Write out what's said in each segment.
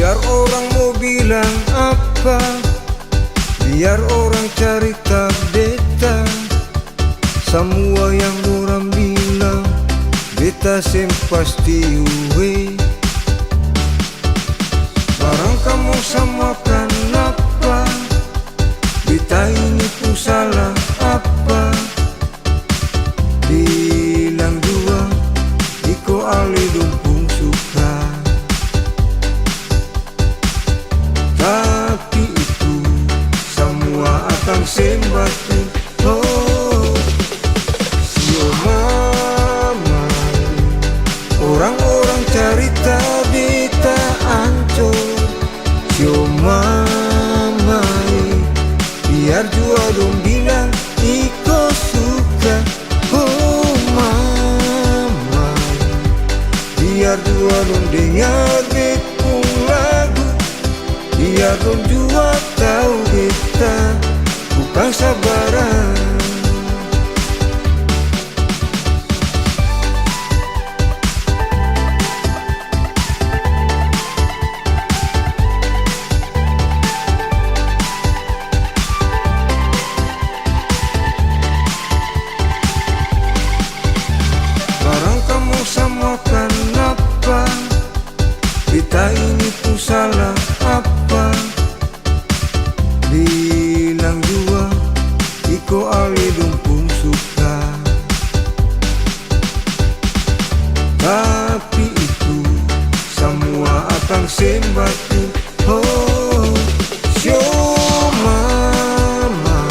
Biar orang mau bilang apa, biar orang cerita beta, semua yang orang bilang beta sem pasti uwe. Barang kamu samakan apa, beta ini pun salah apa. Bilang dua, iko ali lumpung suka. Tapi itu semua akan sembatu. Oh, sio mama, orang-orang cerita beta ancur. Sio mama, biar jua dong bilang iko suka. Oh mama, biar jua dong dengar betpung lagu, biar dong jua tahu beta bukan sabaran. Barang kamu samakan apa, beta ini pun salah apa. Bilang jua, iko ali lumpung suka. Tapi itu semua akan sembatu. Oh, sio mama,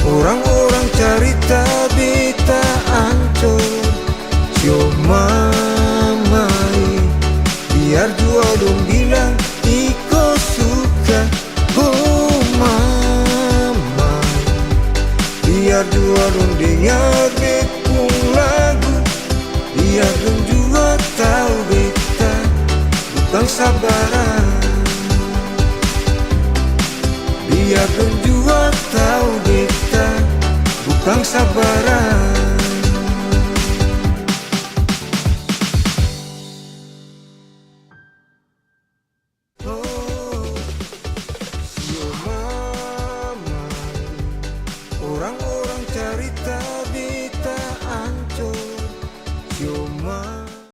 orang-orang cerita beta ancur. Sio mama, biar jua dong bilang iko suka. Oh mama, biar jua dong dengar betpung lagu, biar dong jua tahu beta bukan sabaran. Biar dong jua tahu beta bukan sabaran.